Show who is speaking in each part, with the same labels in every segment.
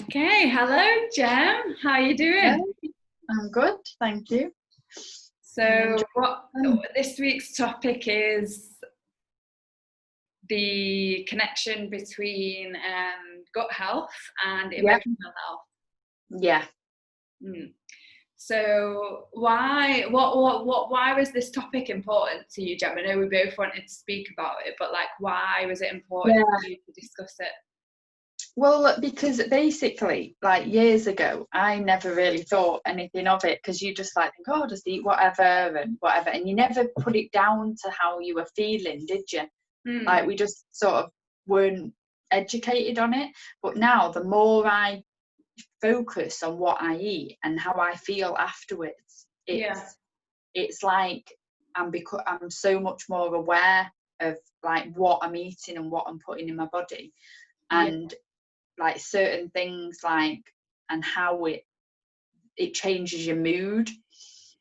Speaker 1: Okay, hello Jem. How are you
Speaker 2: Hello,
Speaker 1: doing?
Speaker 2: I'm good, thank you. I'm
Speaker 1: So, what
Speaker 2: enjoying.
Speaker 1: this week's topic is the connection between gut health and
Speaker 2: Yeah,
Speaker 1: emotional health.
Speaker 2: yeah.
Speaker 1: Hmm. So, why was this topic important to you, Jem? I know we both wanted to speak about it, but like, why was it important
Speaker 2: Yeah.
Speaker 1: for you to discuss it?
Speaker 2: Well, because basically, like years ago, I never really thought anything of it because you just like think, oh, just eat whatever and whatever, and you never put it down to how you were feeling, did you?
Speaker 1: Hmm.
Speaker 2: Like we just sort of weren't educated on it. But now, the more I focus on what I eat and how I feel afterwards,
Speaker 1: Yeah.
Speaker 2: it's like I'm so much more aware of like what I'm eating and what I'm putting in my body,
Speaker 1: Yeah.
Speaker 2: and like certain things like and how it changes your mood,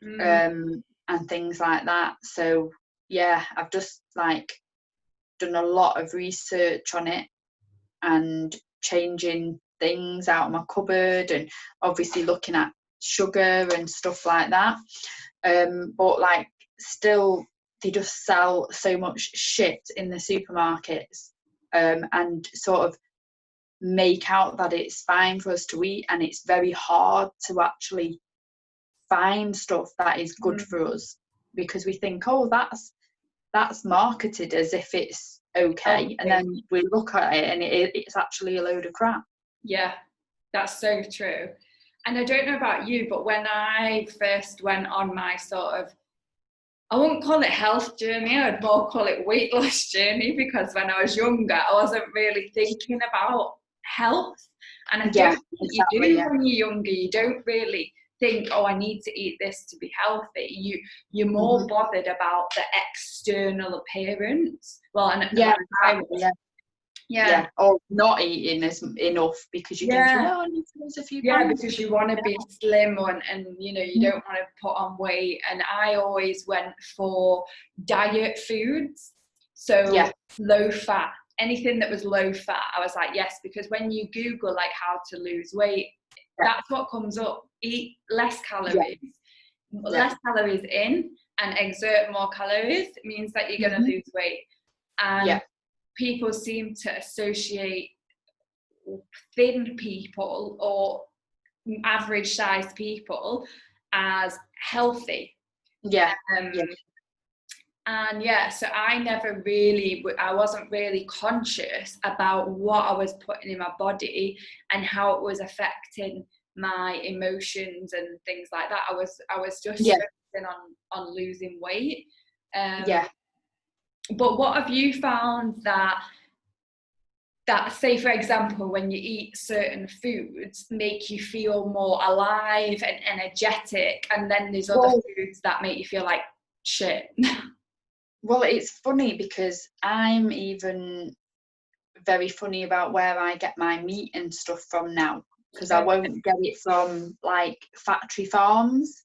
Speaker 1: Mm.
Speaker 2: and things like that. So yeah, I've just like done a lot of research on it and changing things out of my cupboard and obviously looking at sugar and stuff like that. But like still they just sell so much shit in the supermarkets, and sort of make out that it's fine for us to eat, and it's very hard to actually find stuff that is good
Speaker 1: Mm.
Speaker 2: for us because we think, oh, that's marketed as if it's okay, and
Speaker 1: Okay.
Speaker 2: then we look at it and it's actually a load of crap.
Speaker 1: Yeah, that's so true. And I don't know about you, but when I first went on my sort of, I wouldn't call it health journey, I'd more call it weight loss journey, because when I was younger, I wasn't really thinking about health. And I don't
Speaker 2: Yeah,
Speaker 1: think you
Speaker 2: exactly.
Speaker 1: do
Speaker 2: Yeah.
Speaker 1: when you're younger. You don't really think, oh, I need to eat this to be healthy. You're more
Speaker 2: Hmm.
Speaker 1: bothered about the external appearance. Well, and
Speaker 2: Yeah,
Speaker 1: like I
Speaker 2: exactly.
Speaker 1: was.
Speaker 2: Yeah.
Speaker 1: Yeah.
Speaker 2: Yeah, or not eating as enough because you're thinking,
Speaker 1: Yeah.
Speaker 2: oh, I need to lose a few
Speaker 1: Yeah,
Speaker 2: pounds
Speaker 1: because
Speaker 2: because
Speaker 1: you want to
Speaker 2: yeah.
Speaker 1: be slim and you don't want to put on weight. And I always went for diet foods. So
Speaker 2: Yeah,
Speaker 1: low fat, anything that was low fat, I was like, yes, because when you Google like how to lose weight,
Speaker 2: yeah,
Speaker 1: that's what comes up. Eat
Speaker 2: yeah, yeah.
Speaker 1: less calories in and exert more calories means that you're going to
Speaker 2: Hmm.
Speaker 1: lose weight. And
Speaker 2: Yeah,
Speaker 1: people seem to associate thin people or average sized people as healthy.
Speaker 2: yeah,
Speaker 1: Um,
Speaker 2: yeah,
Speaker 1: and yeah, so I wasn't really conscious about what I was putting in my body and how it was affecting my emotions and things like that. I was just
Speaker 2: yeah,
Speaker 1: focusing on losing weight. Um,
Speaker 2: yeah.
Speaker 1: but what have you found that, say for example, when you eat certain foods make you feel more alive and energetic, and then there's other
Speaker 2: Well,
Speaker 1: foods that make you feel like shit?
Speaker 2: well, it's funny because I'm even very funny about where I get my meat and stuff from now, because I won't get it from like factory farms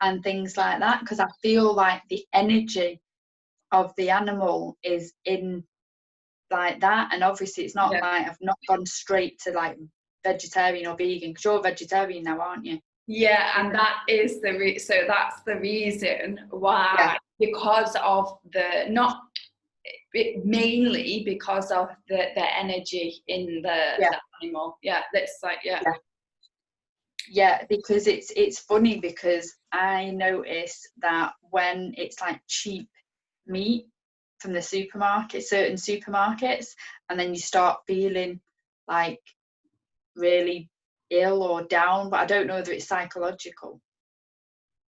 Speaker 2: and things like that, because I feel like the energy of the animal is in like that. And obviously it's not
Speaker 1: Yeah.
Speaker 2: like I've not gone straight to like vegetarian or vegan, because you're a vegetarian now, aren't you?
Speaker 1: Yeah, and that is so that's the reason
Speaker 2: Yeah,
Speaker 1: why, because of the not it, mainly because of the energy in
Speaker 2: yeah,
Speaker 1: the animal. Yeah, that's like yeah.
Speaker 2: yeah, yeah. Because it's funny because I notice that when it's like cheap meat from the supermarket, certain supermarkets, and then you start feeling like really ill or down. But I don't know whether it's psychological,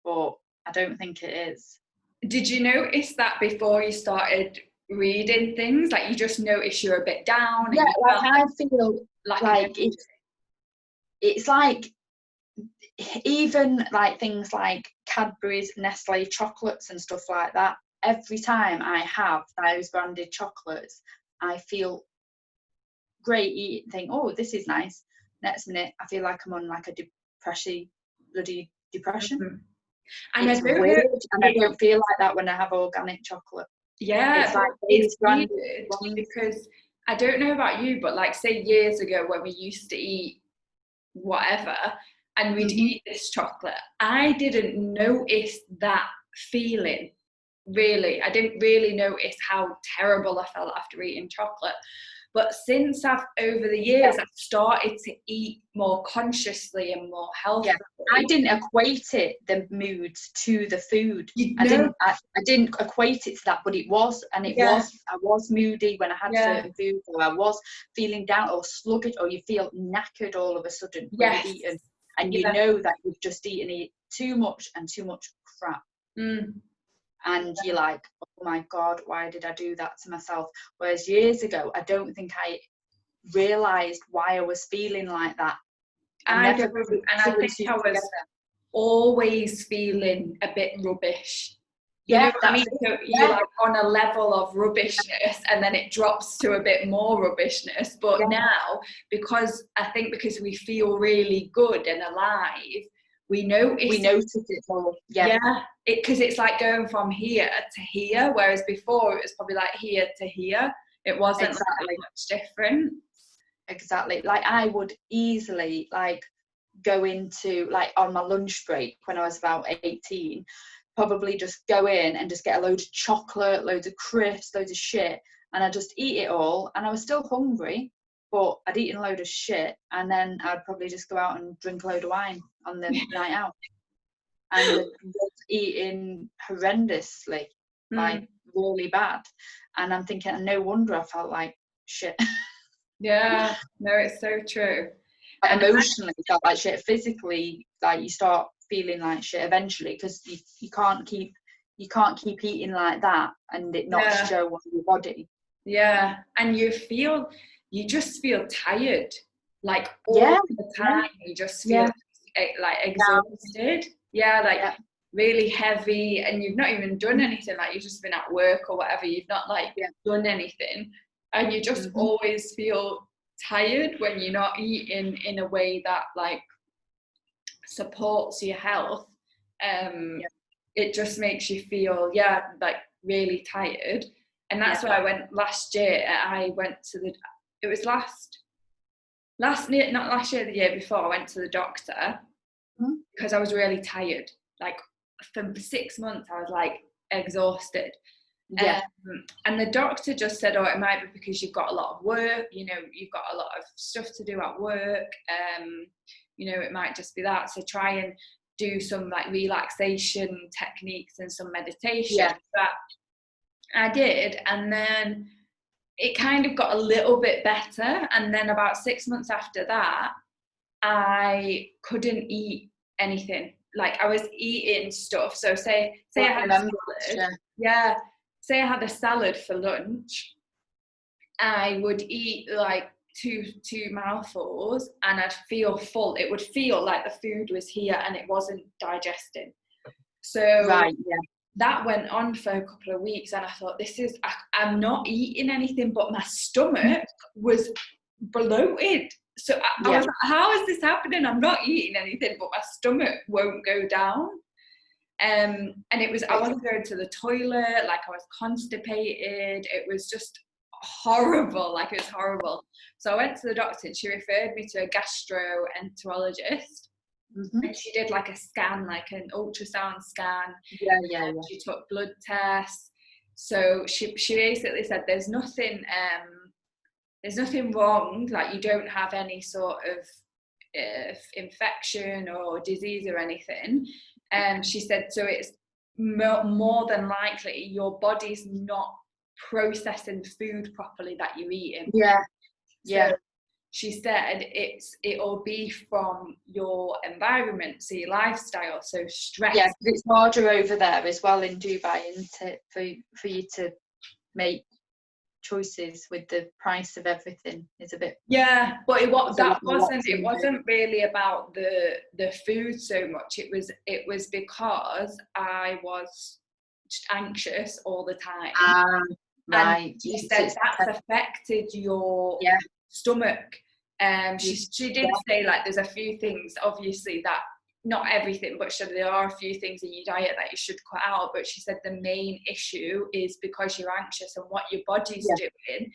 Speaker 2: but I don't think it is.
Speaker 1: Did you notice that before you started reading things? Like you just noticed you're a bit down
Speaker 2: Yeah,
Speaker 1: and you
Speaker 2: like
Speaker 1: felt
Speaker 2: I feel
Speaker 1: lack of
Speaker 2: like
Speaker 1: energy.
Speaker 2: it's like even like things like Cadbury's, Nestle chocolates and stuff like that. Every time I have those branded chocolates, I feel great eating, think, oh, this is nice. Next minute, I feel like I'm on like a bloody depression.
Speaker 1: Mhm. And I
Speaker 2: It's
Speaker 1: don't
Speaker 2: weird,
Speaker 1: know,
Speaker 2: and I
Speaker 1: it,
Speaker 2: don't feel like that when I have organic chocolate.
Speaker 1: yeah,
Speaker 2: It's
Speaker 1: but
Speaker 2: like
Speaker 1: it's
Speaker 2: those branded
Speaker 1: weird
Speaker 2: ones.
Speaker 1: because I don't know about you, but like say years ago when we used to eat whatever, and we'd eat this chocolate. I didn't notice that feeling, really. I didn't really notice how terrible I felt after eating chocolate. But since over the years, I've started to eat more consciously and more healthily.
Speaker 2: I didn't equate the moods to the food.
Speaker 1: I
Speaker 2: didn't equate it to that, but it was, and it was. I was moody when I had certain foods, or I was feeling down or sluggish, or you feel knackered all of a sudden when you've eaten, and you know that you've just eaten too much and too much crap. And you're like, oh my God, why did I do that to myself? Whereas years ago, I don't think I realised why I was feeling like that.
Speaker 1: I think I was always feeling a bit rubbish. You know what I mean? So you're like on a level of rubbishness, and then it drops to a bit more rubbishness. But now, because we feel really good and alive, we notice it all. Because it's like going from here to here, whereas before it was probably like here to here. It wasn't like much different.
Speaker 2: Exactly. Like I would easily like go into, like, on my lunch break when I was about 18, probably just go in and just get a load of chocolate, loads of crisps, loads of shit, and I just eat it all, and I was still hungry, but I'd eaten a load of shit, and then I'd probably just go out and drink a load of wine on the night out, and was eating horrendously, like really bad, and I'm thinking, no wonder I felt like shit.
Speaker 1: Yeah, no, it's so true.
Speaker 2: Emotionally felt like shit. Physically, like you start feeling like shit eventually, because you can't keep eating like that and it not show on your body.
Speaker 1: Yeah, and you just feel tired, like all the time. You just feel like exhausted. Really heavy, and you've not even done anything. Like you've just been at work or whatever. You've not done anything. And you just always feel tired when you're not eating in a way that like supports your health. It just makes you feel like really tired. And that's why I went last year. I went to it was not last year, the year before, I went to the doctor because I was really tired. Like for 6 months I was like exhausted. And the doctor just said, it might be because you've got a lot of work, you've got a lot of stuff to do at work, it might just be that, so try and do some like relaxation techniques and some meditation. But I did, and then it kind of got a little bit better, and then about 6 months after that I couldn't eat anything. Like I was eating stuff, so say I had a salad, say I had a salad for lunch, I would eat like two mouthfuls and I'd feel full. It would feel like the food was here and it wasn't digesting. So that went on for a couple of weeks, and I thought, I'm not eating anything, but my stomach was bloated. So I was like, how is this happening? I'm not eating anything, but my stomach won't go down. And it was, I wasn't going to the toilet, like I was constipated. It was just horrible, like it was horrible. So I went to the doctor and she referred me to a gastroenterologist. And she did like a scan, like an ultrasound scan. She took blood tests. So she basically said there's nothing wrong, like you don't have any sort of infection or disease or anything. She said, so it's more than likely your body's not processing food properly that you're eating. So she said it'll be from your environment, so your lifestyle, so stress.
Speaker 2: Yeah, it's harder over there as well in Dubai, isn't it, for you to make choices with the price of everything is a bit.
Speaker 1: But it wasn't really about the food so much. It was because I was just anxious all the time. And she said that's affected your stomach. She did say like there's a few things, obviously, that not everything, but there are a few things in your diet that you should cut out. But she said the main issue is because you're anxious and what your body's doing.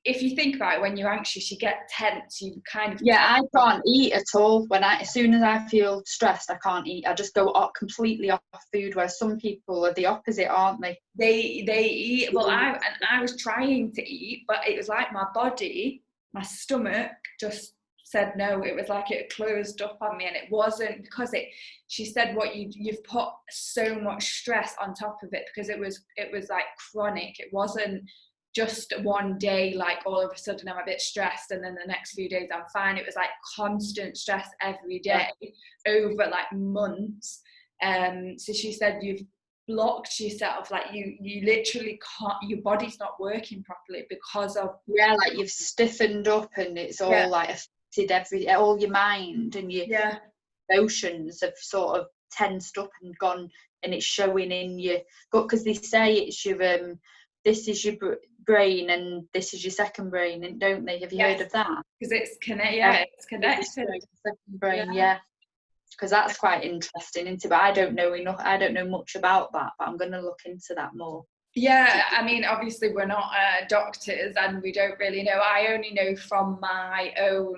Speaker 1: if you think about it, when you're anxious, you get tense, you kind of...
Speaker 2: Yeah, I can't eat at all. As soon as I feel stressed, I can't eat. I just go completely off food, where some people are the opposite, aren't they?
Speaker 1: They eat. Well, I was trying to eat, but it was like my body, my stomach just said no. It was like it closed up on me, and it wasn't because she said what you've put so much stress on top of it, because it was like chronic. It wasn't just one day, like all of a sudden I'm a bit stressed and then the next few days I'm fine. It was like constant stress every day over like months. So she said you've blocked yourself, like you literally can't, your body's not working properly because of...
Speaker 2: Yeah, like you've stiffened up, and it's all like affected all your mind, and your emotions have sort of tensed up and gone, and it's showing in your gut, because they say it's your this is your brain and this is your second brain, and don't they? Have you heard of that?
Speaker 1: Because it's connected.
Speaker 2: Second brain, because that's quite interesting, isn't it? But I don't know much about that, but I'm going to look into that more.
Speaker 1: Yeah, I mean, obviously we're not doctors and we don't really know. I only know from my own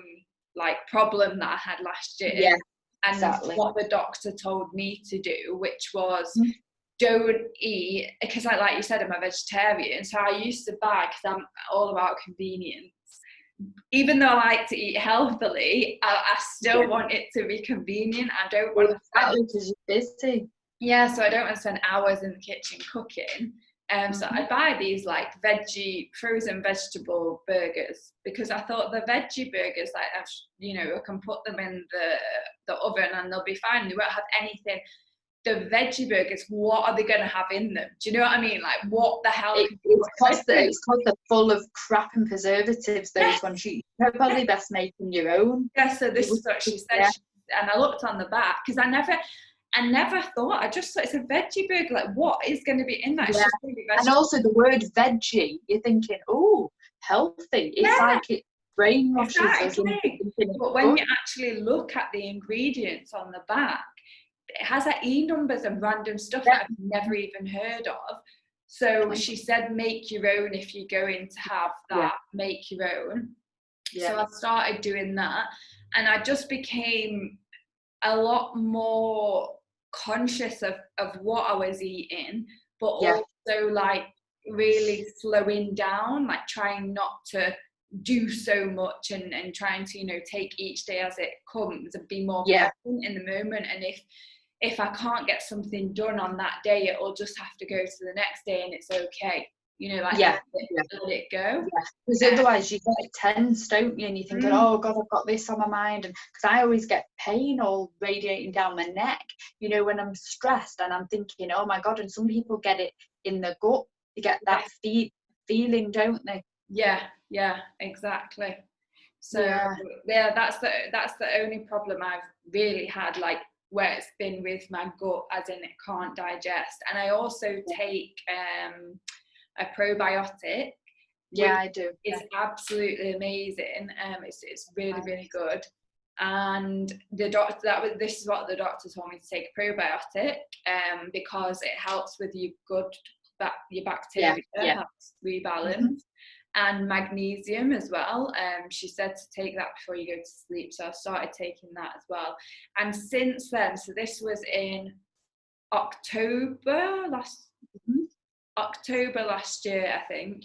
Speaker 1: like problem that I had last year, and what the doctor told me to do, which was don't eat, because like you said, I'm a vegetarian, so I used to buy, because I'm all about convenience. Even though I like to eat healthily, I still want it to be convenient. I don't want to spend...
Speaker 2: because you're busy.
Speaker 1: Yeah, so I don't want to spend hours in the kitchen cooking. So I buy these like veggie frozen vegetable burgers, because I thought the veggie burgers, like I can put them in the oven and they'll be fine. They won't have anything. The veggie burgers, what are they going to have in them? Do you know what I mean? Like, what the hell?
Speaker 2: It's because they're full of crap and preservatives. Those ones, you're probably best making your own.
Speaker 1: Yeah. So this is what she said, and I looked on the back, because I never thought. I just thought it's a veggie burger. Like, what is going to be in that? It's just going to be
Speaker 2: and also the word veggie, you're thinking, oh, healthy. It's like it brainwashes us.
Speaker 1: But when you actually look at the ingredients on the back, it has like numbers and random stuff that I've never even heard of. So she said, make your own if you're going to have that. Make your own. So I started doing that, and I just became a lot more conscious of what I was eating, but also like really slowing down, like trying not to do so much, and trying to take each day as it comes and be more present in the moment. And if I can't get something done on that day, it'll just have to go to the next day, and it's okay. Let it go.
Speaker 2: Because otherwise you get tense, don't you? And you're thinking, oh God, I've got this on my mind. And because I always get pain all radiating down my neck, when I'm stressed, and I'm thinking, oh my God. And some people get it in the gut. You get that feeling, don't they?
Speaker 1: Yeah, exactly. So that's the only problem I've really had, like where it's been with my gut, as in it can't digest. And I also take a probiotic.
Speaker 2: I do.
Speaker 1: It's absolutely amazing. It's really, really good. And the doctor, this is what the doctor told me to take a probiotic, because it helps with your bacteria, helps rebalance, and magnesium as well. She said to take that before you go to sleep, so I started taking that as well. And since then, so this was in October last year, I think.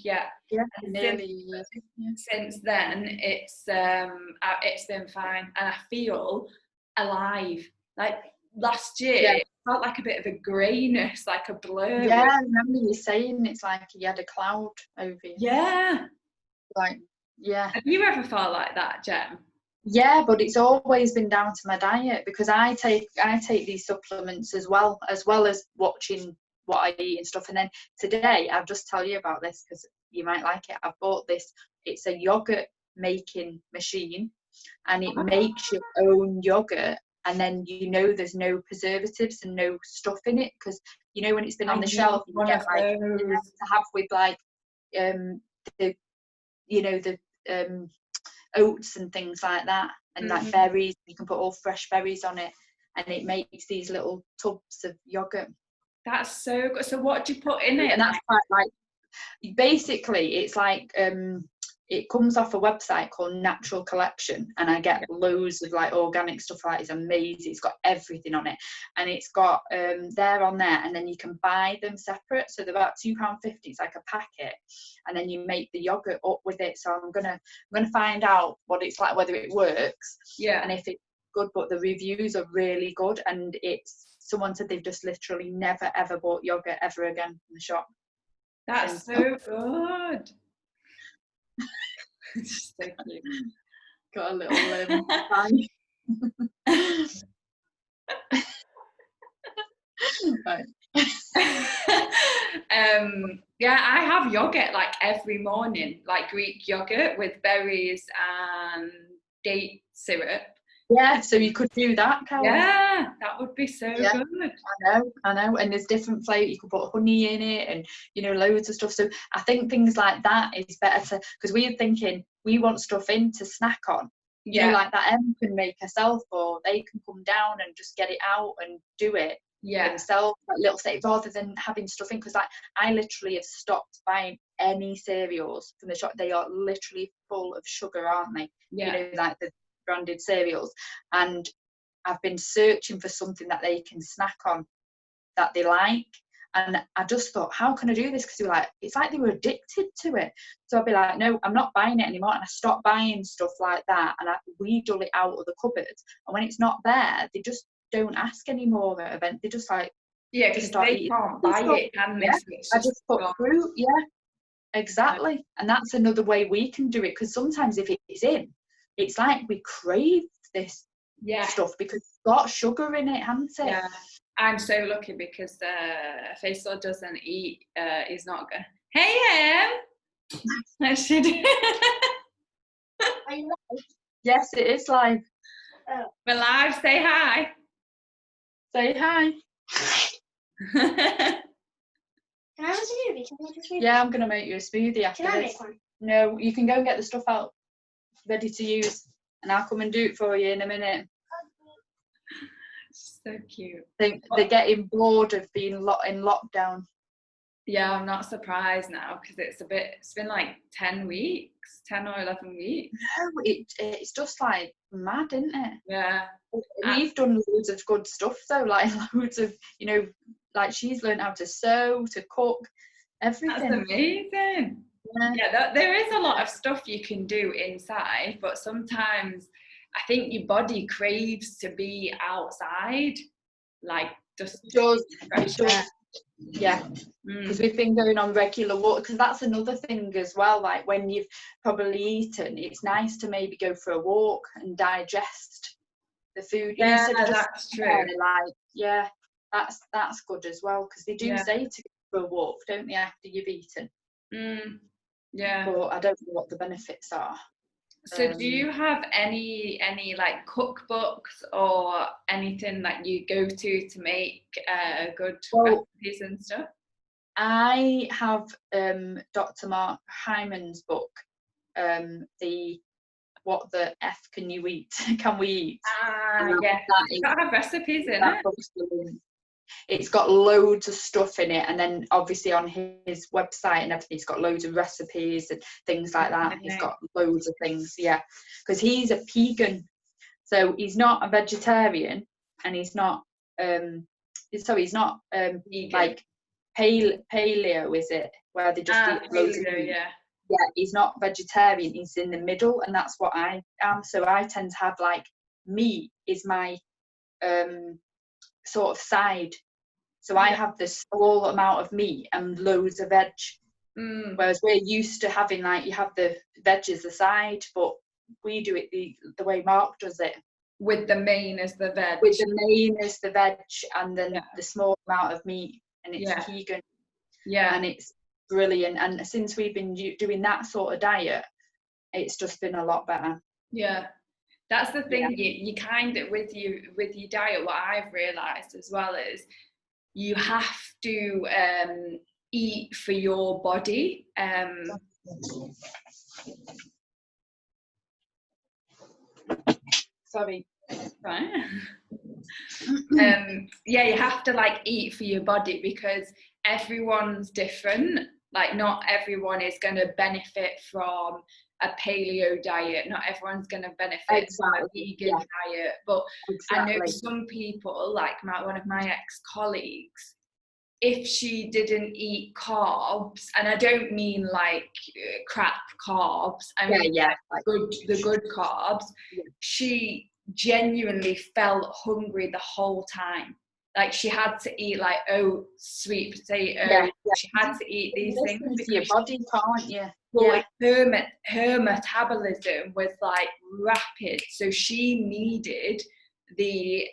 Speaker 1: Since then, it's been fine, and I feel alive. Like last year, it felt like a bit of a greyness, like a blur.
Speaker 2: Yeah, I remember you saying it's like you had a cloud over you.
Speaker 1: Yeah.
Speaker 2: Have
Speaker 1: you ever felt like that, Jem?
Speaker 2: Yeah, but it's always been down to my diet, because I take these supplements as well as watching what I eat and stuff. And then today, I'll just tell you about this because you might like it. I bought this. It's a yogurt making machine, and it makes your own yogurt. And then there's no preservatives and no stuff in it, because when it's been on the shelf, you get like to have with like the oats and things like that, and like berries. You can put all fresh berries on it, and it makes these little tubs of yogurt.
Speaker 1: That's so good. So what do you put in it?
Speaker 2: And that's quite like, basically it's like it comes off a website called Natural Collection, and I get loads of like organic stuff. Like, it's amazing. It's got everything on it, and it's got they're on there, and then you can buy them separate. So they're about £2.50. It's like a packet, and then you make the yogurt up with it. So I'm gonna find out what it's like, whether it works, and if it's good. But the reviews are really good, and someone said they've just literally never ever bought yogurt ever again in the shop.
Speaker 1: That's so good. It's so cute.
Speaker 2: Got a little right.
Speaker 1: Yeah, I have yogurt like every morning, like Greek yogurt with berries and date syrup.
Speaker 2: Yeah, so you could do that, Cal.
Speaker 1: Yeah, that would be so good.
Speaker 2: I know. And there's different flavours. You could put honey in it, and loads of stuff. So I think things like that is better because we're thinking we want stuff in to snack on. Like that Em can make herself, or they can come down and just get it out and do it themselves, like little steak, rather than having stuff in. Because I literally have stopped buying any cereals from the shop. They are literally full of sugar, aren't they? Like the branded cereals, and I've been searching for something that they can snack on that they like, and I just thought, how can I do this? Because it's like they were addicted to it. So I'd be like, no, I'm not buying it anymore, and I stopped buying stuff like that, and I weedle it out of the cupboards, and when it's not there, they just don't ask anymore at events. They just like
Speaker 1: because they can't buy it, can they?
Speaker 2: I just put fruit, exactly. And that's another way we can do it, because sometimes if it's in, it's like we crave this stuff because it's got sugar in it, hasn't it?
Speaker 1: Yeah, I'm so lucky because Faisal doesn't eat. He's not going. Hey, Em. I should.
Speaker 2: Yes, it is live.
Speaker 1: We're live. Say hi.
Speaker 2: Say hi.
Speaker 3: Can I have a smoothie? Can I make a smoothie?
Speaker 2: Yeah, I'm gonna make you a smoothie after
Speaker 3: this. Can I
Speaker 2: this.
Speaker 3: make one?
Speaker 2: No, you can go and get the stuff out ready to use, and I'll come and do it for you in a minute.
Speaker 1: So cute.
Speaker 2: They're getting bored of being in lockdown.
Speaker 1: Yeah, I'm not surprised now because it's been like 10 or 11 weeks.
Speaker 2: No, it's just like mad, isn't it?
Speaker 1: Yeah.
Speaker 2: We've done loads of good stuff though, like loads of, like she's learned how to sew, to cook, everything.
Speaker 1: That's amazing. Yeah, there is a lot of stuff you can do inside, but sometimes I think your body craves to be outside, like just fresh air.
Speaker 2: Yeah, because we've been going on regular walk, because that's another thing as well, like when you've probably eaten, it's nice to maybe go for a walk and digest the food.
Speaker 1: Yeah, that's true.
Speaker 2: That's good as well, because they do say to go for a walk, don't they, after you've eaten?
Speaker 1: Yeah,
Speaker 2: but I don't know what the benefits are.
Speaker 1: So do you have any like cookbooks or anything that you go to make good recipes and stuff?
Speaker 2: I have Dr. Mark Hyman's book, the What the F Can You Eat? Can We Eat?
Speaker 1: Yeah, it's got to have recipes in it.
Speaker 2: It's got loads of stuff in it, and then obviously on his website and everything, he's got loads of recipes and things like that. He's got loads of things, because he's a vegan, so he's not a vegetarian, and he's not he's not like paleo, is it, where they just eat loads of meat? He's not vegetarian, he's in the middle, and that's what I am. So I tend to have like meat is my sort of side, so I have this small amount of meat and loads of veg, whereas we're used to having like, you have the veg as the side, but we do it the way Mark does it,
Speaker 1: with the main as the veg, and then the small amount of meat, and it's vegan, and it's brilliant. And since we've been doing that sort of diet, it's just been a lot better. That's the thing, you kind of, with your diet, what I've realised as well is you have to eat for your body.
Speaker 2: Sorry.
Speaker 1: Right. You have to like eat for your body, because everyone's different. Like not everyone is going to benefit from a paleo diet. Not everyone's going to benefit from a vegan diet, but I know some people, like one of my ex-colleagues, if she didn't eat carbs, and I don't mean like crap carbs, I mean like the good carbs, she genuinely felt hungry the whole time. Like she had to eat like sweet potato. She had to eat these things
Speaker 2: because your body can't.
Speaker 1: Well, her metabolism was like rapid, so she needed the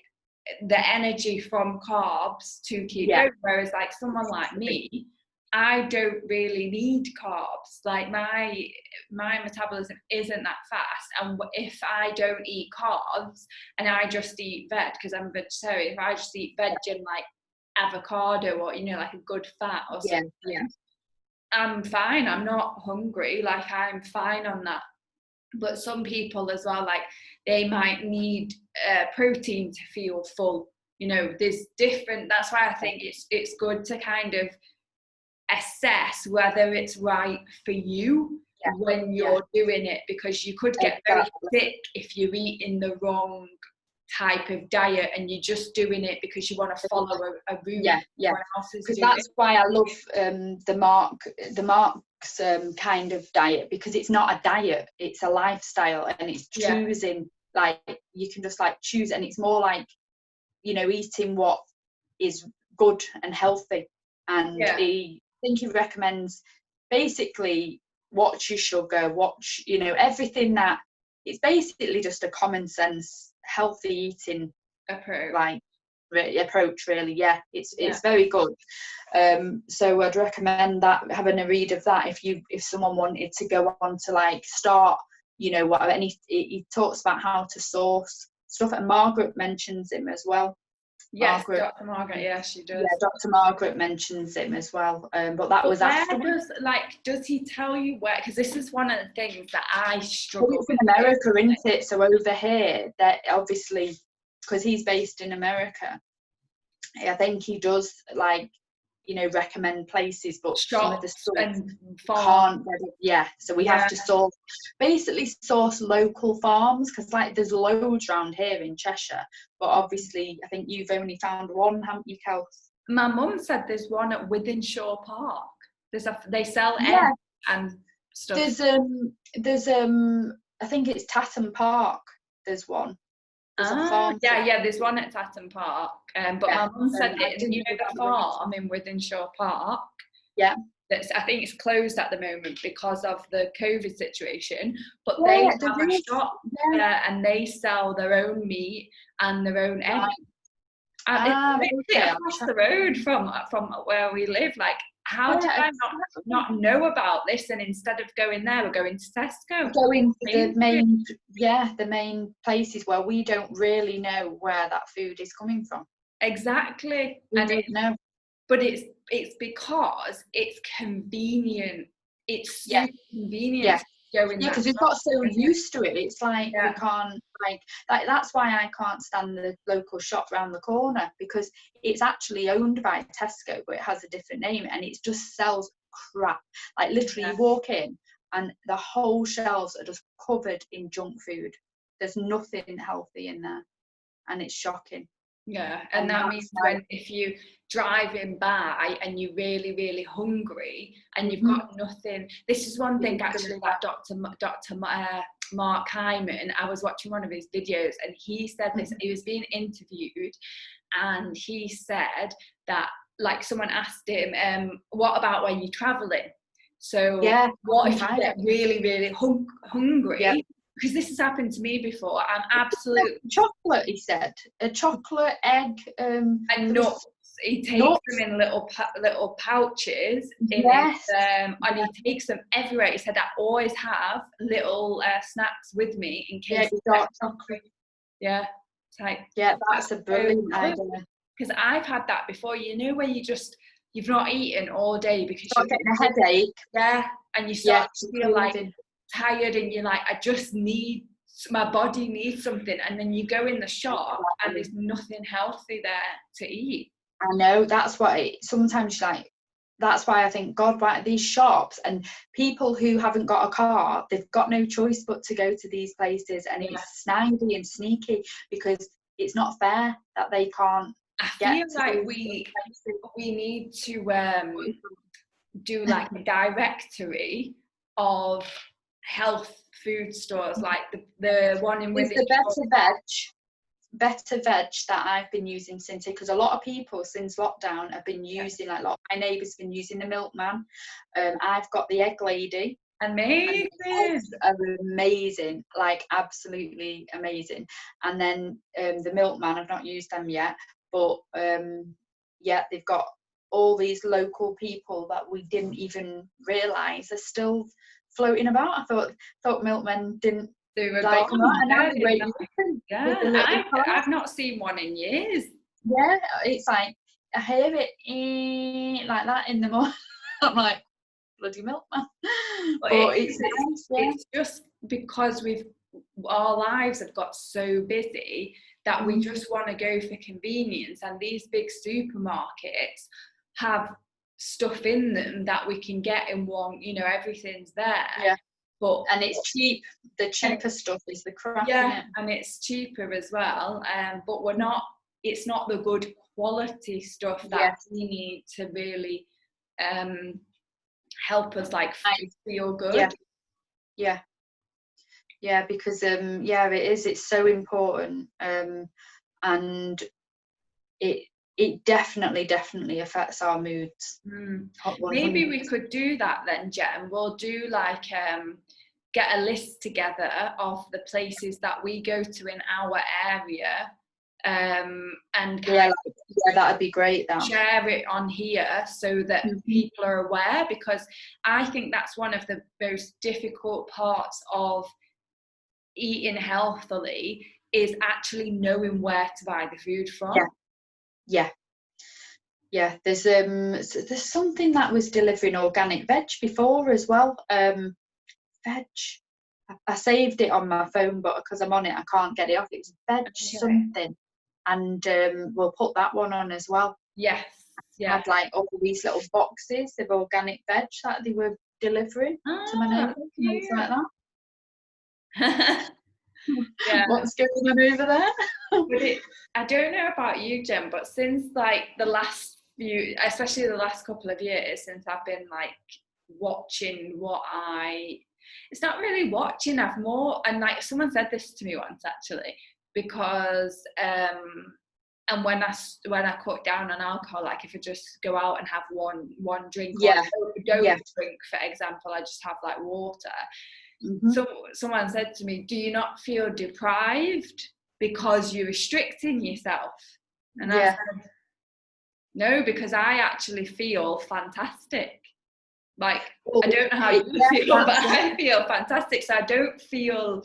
Speaker 1: energy from carbs to keep going. Whereas like someone like me, I don't really need carbs. Like my metabolism isn't that fast, and if I don't eat carbs and I just eat veg, because I'm vegetarian, if I just eat veg and like avocado or like a good fat or something, I'm fine. I'm not hungry. Like I'm fine on that. But some people as well, like they might need protein to feel full. There's different. That's why I think it's good to kind of assess whether it's right for you when you're doing it, because you could get very sick if you're eating the wrong type of diet and you're just doing it because you want to follow a route.
Speaker 2: Because that's why I love the Mark's kind of diet, because it's not a diet, it's a lifestyle, and it's choosing, like you can just like choose, and it's more like eating what is good and healthy. And I think he recommends basically watch your sugar, watch everything. That it's basically just a common sense healthy eating approach really. It's very good. So I'd recommend that, having a read of that, if someone wanted to go on to like start whatever. And he talks about how to source stuff, and Margaret mentions him as well.
Speaker 1: Dr. Margaret, she does.
Speaker 2: Dr. Margaret mentions him as well. But that was after.
Speaker 1: Does he tell you where? Because this is one of the things that I struggle with.
Speaker 2: It's in America, isn't it? So over here, that obviously, because he's based in America, I think he does recommend places, but some of the stuff can't. So we have to source local farms, because like there's loads around here in Cheshire, but obviously I think you've only found one, haven't you, Kels?
Speaker 1: My mum said there's one at Wythenshawe Park. They sell eggs and stuff.
Speaker 2: There's I think it's Tatton Park. There's one.
Speaker 1: There's one at Tatton Park. But my mum said the farm in Wythenshawe Park. I think it's closed at the moment because of the COVID situation. But they have a shop and they sell their own meat and their own eggs. And it's across the road from where we live. Like, how did I not know about this? And instead of going there, we're going to Tesco.
Speaker 2: Going to the main places where we don't really know where that food is coming from.
Speaker 1: Exactly.
Speaker 2: We don't know.
Speaker 1: But it's because it's convenient. It's super convenient.
Speaker 2: Because we've got so used to it. It's like we can't that's why I can't stand the local shop round the corner, because it's actually owned by Tesco, but it has a different name, and it just sells crap. Like literally, you walk in and the whole shelves are just covered in junk food. There's nothing healthy in there, and it's shocking.
Speaker 1: And that means if you're driving by and you're really, really hungry and you've got nothing. This is one thing actually that Dr. Mark Hyman, I was watching one of his videos and he said this. He was being interviewed and he said that, like, someone asked him, what about when you're traveling? So what if you get really, really hungry? Because this has happened to me before. I'm absolute
Speaker 2: chocolate. He said a chocolate, egg,
Speaker 1: and nuts. He takes them in little pouches. And he takes them everywhere. He said I always have little snacks with me in case.
Speaker 2: Chocolate. That's a brilliant idea.
Speaker 1: Because I've had that before. Where you've not eaten all day because
Speaker 2: you're getting a headache.
Speaker 1: And you start to feel like tired, and you're like, I just need, my body needs something, and then you go in the shop and there's nothing healthy there to eat.
Speaker 2: I know, that's what sometimes like that's why I think, God, why these shops and people who haven't got a car, they've got no choice but to go to these places, and it's snidey and sneaky because it's not fair that they can't
Speaker 1: I
Speaker 2: get
Speaker 1: feel
Speaker 2: to
Speaker 1: like
Speaker 2: those
Speaker 1: we
Speaker 2: places.
Speaker 1: need to do like a directory of health food stores, like the one in
Speaker 2: It's
Speaker 1: Withenshaw.
Speaker 2: the better veg that I've been using since, because a lot of people since lockdown have been using, like a lot of my neighbours been using the Milkman. I've got the Egg Lady.
Speaker 1: Amazing.
Speaker 2: Eggs are amazing, like absolutely amazing. And then the Milkman, I've not used them yet, but yeah, they've got all these local people that we didn't even realise are still floating about. I thought milkmen didn't
Speaker 1: They were
Speaker 2: like
Speaker 1: gone.
Speaker 2: them, and now
Speaker 1: Yeah,
Speaker 2: they wake you up with the little colour.
Speaker 1: I've not seen one in years.
Speaker 2: Yeah, it's like I hear it like that in the morning. I'm like, bloody milkman. But it's nice, yeah.
Speaker 1: It's just because our lives have got so busy that we just want to go for convenience, and these big supermarkets have stuff in them that we can get in one, you know, everything's there.
Speaker 2: Yeah.
Speaker 1: And
Speaker 2: it's cheap. The cheaper stuff is the crap.
Speaker 1: Yeah, and it's cheaper as well. But it's not the good quality stuff that we need to really help us like feel good.
Speaker 2: Yeah, because it's so important, and it definitely affects our moods.
Speaker 1: Maybe we could do that then, Jen. We'll do like get a list together of the places that we go to in our area, and
Speaker 2: that'd be great.
Speaker 1: Share it on here so that people are aware, because I think that's one of the most difficult parts of eating healthily, is actually knowing where to buy the food from.
Speaker 2: Yeah, there's something that was delivering organic veg before as well. Veg, I saved it on my phone, but because I'm on it I can't get it off. It was veg something, and we'll put that one on as well.
Speaker 1: Yes, yeah.
Speaker 2: Had like all these little boxes of organic veg that they were delivering to my neighbours, things like that. Yeah. What's going on over there?
Speaker 1: But I don't know about you, Jen, but since like the last few, especially the last couple of years, since I've been like watching it's not really watching, I've more, and like someone said this to me once actually, because and when I cut down on alcohol, like if I just go out and have one drink, don't drink, for example, I just have like water. So someone said to me, do you not feel deprived because you're restricting yourself? And I said, no, because I actually feel fantastic. Like, I don't know how you feel, but I feel fantastic. So I don't feel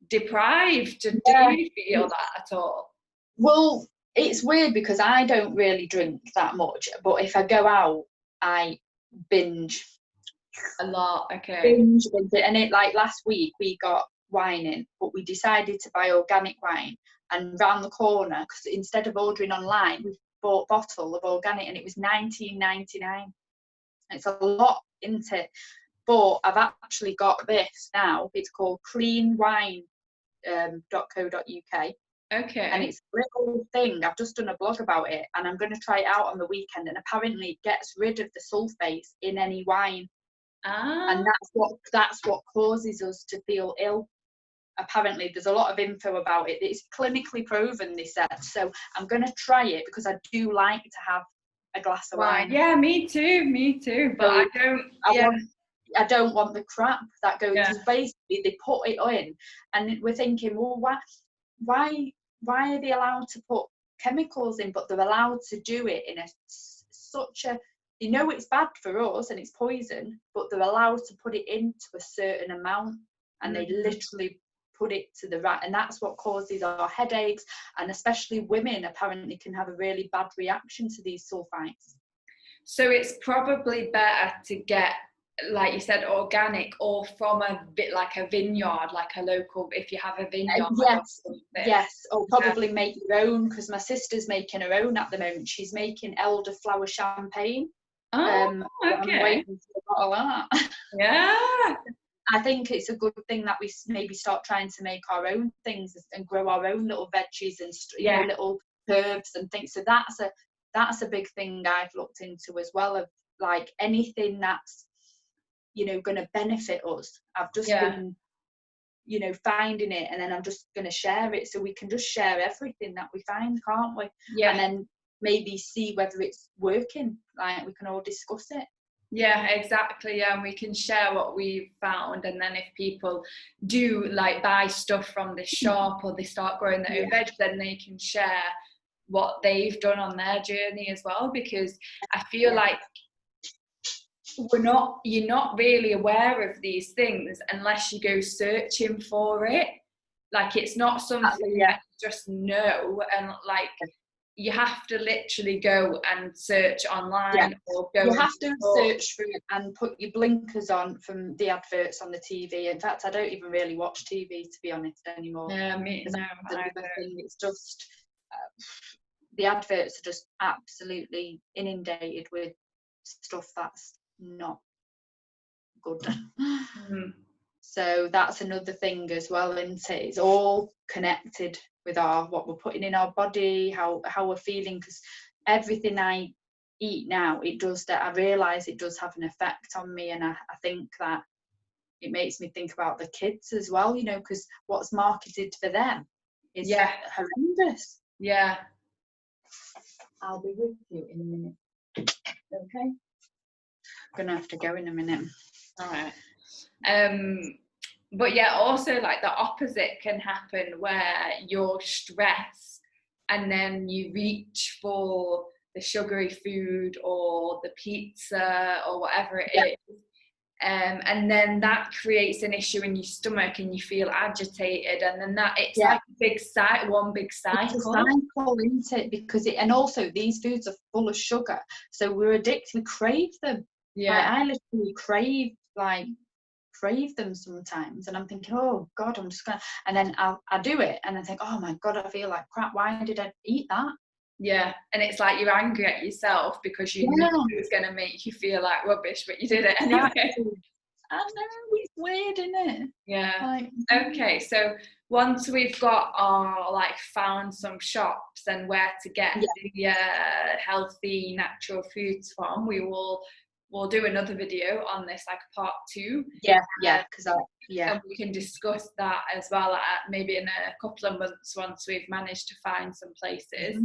Speaker 1: deprived. Do you feel that at all?
Speaker 2: Well, it's weird because I don't really drink that much, but if I go out, I binge.
Speaker 1: A lot, okay.
Speaker 2: Binge, and it, like last week we got wine in, but we decided to buy organic wine, and round the corner, because instead of ordering online, we bought a bottle of organic, and it was $19.99. It's a lot, isn't it? But I've actually got this now. It's called cleanwine.co.uk.
Speaker 1: Okay.
Speaker 2: And it's a little thing. I've just done a blog about it, and I'm going to try it out on the weekend. And apparently, it gets rid of the sulfates in any wine. And that's what causes us to feel ill. Apparently, there's a lot of info about it. It's clinically proven, they said. So I'm going to try it because I do like to have a glass of wine.
Speaker 1: Yeah, me too. But
Speaker 2: so I don't want the crap that goes. Because basically, they put it in, and we're thinking, well, why are they allowed to put chemicals in, but they're allowed to do it in such a, they know it's bad for us and it's poison, but they're allowed to put it into a certain amount, and they literally put it to the right, and that's what causes our headaches, and especially women apparently can have a really bad reaction to these sulfites.
Speaker 1: So it's probably better to get, like you said, organic, or from a bit like a vineyard, like a local, if you have a vineyard.
Speaker 2: Yes, or probably make your own, because my sister's making her own at the moment. She's making elderflower champagne.
Speaker 1: Oh,
Speaker 2: I'm
Speaker 1: okay.
Speaker 2: waiting for a bottle of that.
Speaker 1: Yeah.
Speaker 2: I think it's a good thing that we maybe start trying to make our own things and grow our own little veggies and
Speaker 1: Yeah.
Speaker 2: little herbs and things. So that's a big thing I've looked into as well, of like anything that's, you know, going to benefit us. I've just been, you know, finding it, and then I'm just going to share it, so we can just share everything that we find, can't we?
Speaker 1: Yeah.
Speaker 2: And then maybe see whether it's working. Like, we can all discuss it.
Speaker 1: Yeah, exactly. Yeah, and we can share what we've found, and then if people do like buy stuff from the shop or they start growing their own veg, then they can share what they've done on their journey as well, because I feel like you're not really aware of these things unless you go searching for it. Like, it's not something that you just know, and like you have to literally go and search online or go.
Speaker 2: You have to search for it and put your blinkers on from the adverts on the TV. In fact, I don't even really watch TV, to be honest, anymore.
Speaker 1: Yeah, me no.
Speaker 2: It's just the adverts are just absolutely inundated with stuff that's not good. So that's another thing as well, isn't it? It's all connected with what we're putting in our body, how we're feeling, because everything I eat now, it does that. I realise it does have an effect on me, and I think that it makes me think about the kids as well, you know, because what's marketed for them is horrendous.
Speaker 1: Yeah.
Speaker 2: I'll be with you in a minute. Okay. I'm gonna have to go in a minute.
Speaker 1: All right. But yeah, also like the opposite can happen, where you're stressed and then you reach for the sugary food or the pizza or whatever it is. And then that creates an issue in your stomach and you feel agitated, and then it's like one big cycle.
Speaker 2: It's a cycle, isn't it? Because and also these foods are full of sugar, so we're addicted. We crave them.
Speaker 1: Yeah.
Speaker 2: Like, I literally crave them sometimes, and I'm thinking, oh God, I'm just gonna, and then I do it, and I think, oh my God, I feel like crap. Why did I eat that?
Speaker 1: Yeah, and it's like you're angry at yourself because you knew it was going to make you feel like rubbish, but you did it anyway.
Speaker 2: I know, it's weird, isn't it?
Speaker 1: Yeah. Okay, so once we've got found some shops and where to get the healthy natural foods from, we'll do another video on this, like part 2. And we can discuss that as well maybe in a couple of months once we've managed to find some places.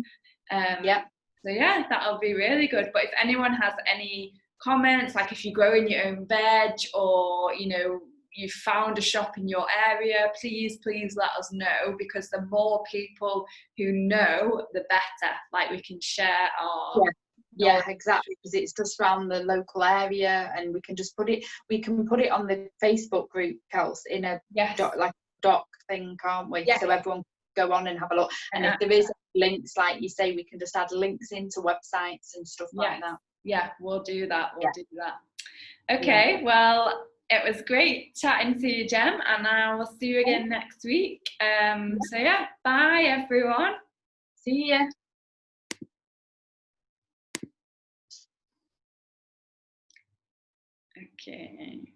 Speaker 1: So yeah, that'll be really good. But if anyone has any comments, like if you're growing your own veg, or you know, you found a shop in your area, please let us know, because the more people who know, the better. Like, we can share our
Speaker 2: exactly, because it's just around the local area, and we can put it on the Facebook group, Kels, in a doc thing, can't we? So everyone can go on and have a look, and if there is links, like you say, we can just add links into websites and stuff like that.
Speaker 1: We'll do that. Okay, well, it was great chatting to you, Jem, and I will see you again next week. So yeah, bye everyone.
Speaker 2: See ya.
Speaker 1: Okay.